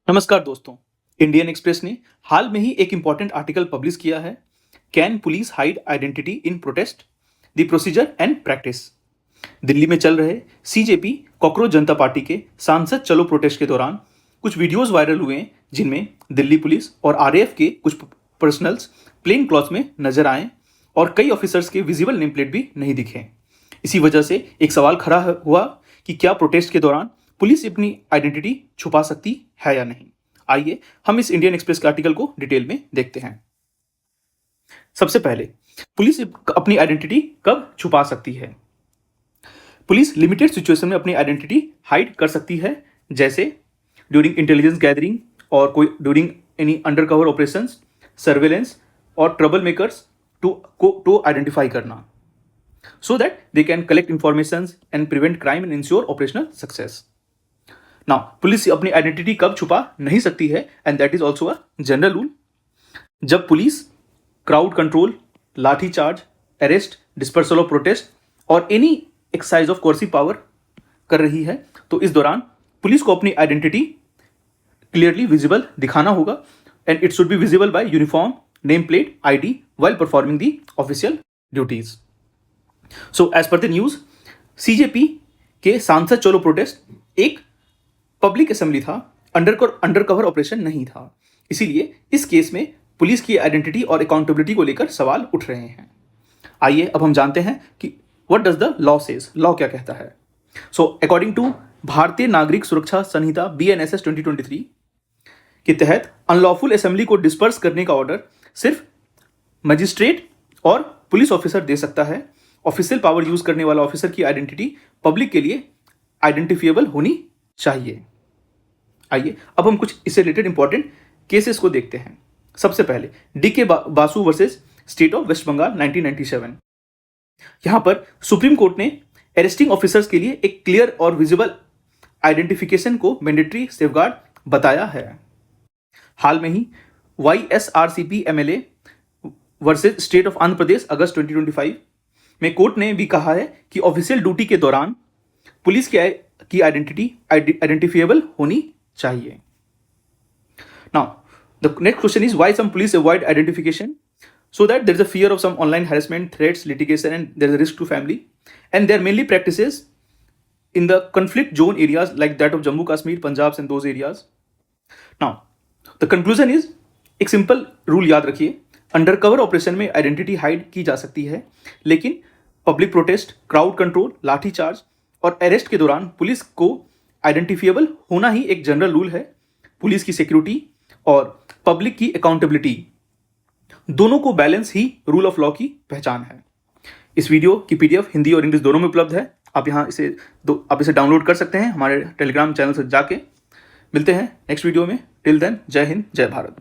नमस्कार दोस्तों। Indian express ने हाल में ही एक इंपॉर्टेंट आर्टिकल पब्लिश किया है। Can police hide identity in protest, the procedure and practice. Delhi में चल रहे सीजेपी कॉकरोच जनता पार्टी के सांसद चलो प्रोटेस्ट के दौरान कुछ वीडियोस वायरल हुए हैं, जिनमें दिल्ली पुलिस और आरएएफ के कुछ पर्सनल्स प्लेन क्लॉथ में नजर आए और कई ऑफिसर्स के विजिबल नेम प्लेट भी नहीं दिखे। इसी वजह से एक सवाल खड़ा हुआ कि क्या प्रोटेस्ट के दौरान पुलिस अपनी आइडेंटिटी छुपा सकती है या नहीं। आइए हम इस इंडियन एक्सप्रेस के आर्टिकल को डिटेल में देखते हैं। सबसे पहले, पुलिस अपनी आइडेंटिटी कब छुपा सकती है। पुलिस लिमिटेड सिचुएशन में अपनी आइडेंटिटी हाइड कर सकती है, जैसे ड्यूरिंग इंटेलिजेंस गैदरिंग और कोई during any undercover operations, surveillance और ट्रबल मेकर्स टू आइडेंटिफाई करना, so that they can collect informations and prevent crime and ensure operational success. Now, police अपनी आइडेंटिटी कब छुपा नहीं सकती है, and that is also a general rule. जब police crowd control, lathi charge, arrest, dispersal of protest और any exercise of coercive power कर रही है, तो इस दौरान पुलिस को अपनी आइडेंटिटी क्लियरली विजिबल दिखाना होगा, and it should be visible by uniform, name plate, ID while performing the official duties. So as per the news, CJP के सांसद चलो प्रोटेस्ट एक पब्लिक असेंबली था, अंडरकवर ऑपरेशन नहीं था। इसीलिए इस केस में पुलिस की आइडेंटिटी और अकाउंटेबिलिटी को लेकर सवाल उठ रहे हैं। आइए अब हम जानते हैं कि what does the law says, law क्या कहता है। सो अकॉर्डिंग टू भारतीय नागरिक सुरक्षा संहिता BNSS 2023 के तहत अनलॉफुल असेंबली को डिस्पर्स करने का ऑर्डर सिर्फ मजिस्ट्रेट और पुलिस ऑफिसर दे सकता है। ऑफिशियल पावर यूज करने वाला ऑफिसर की आइडेंटिटी पब्लिक के लिए आइडेंटिफिएबल होनी चाहिए। आइए अब हम कुछ इससे रिलेटेड इंपॉर्टेंट केसेस को देखते हैं। सबसे पहले DK Basu versus state of West Bengal 1997। यहां पर सुप्रीम कोर्ट ने अरेस्टिंग ऑफिसर्स के लिए एक क्लियर और विजिबल आइडेंटिफिकेशन को मैंडेटरी सेफगार्ड बताया है। हाल में ही YSRCP MLA versus state of Andhra Pradesh अगस्त 2025 में कोर्ट ने भी कहा है कि ऑफिशियल ड्यूटी के दौरान पुलिस की आइडेंटिटी आइडेंटिफिएबल होनी चाहिए। Now the next question is why some police avoid identification, so that there is a fear of some online harassment, threats, litigation, and there is a risk to family, and they are mainly practices in the conflict zone areas like that of Jammu Kashmir, Punjab and those areas. Now the conclusion is, एक simple rule याद रखिए, undercover operation में identity hide की जा सकती है, लेकिन public protest, crowd control, lathi charge और अरेस्ट के दौरान पुलिस को आइडेंटिफिएबल होना ही एक जनरल रूल है। पुलिस की सिक्योरिटी और पब्लिक की अकाउंटेबिलिटी दोनों को balance he rule of law की पहचान है। इस वीडियो की PDF हिंदी और इंग्लिश दोनों में उपलब्ध है। आप इसे डाउनलोड कर सकते हैं हमारे टेलीग्राम चैनल से जाके। मिलते हैं नेक्स्ट वीडियो में। टिल देन, जय हिंद, जय भारत।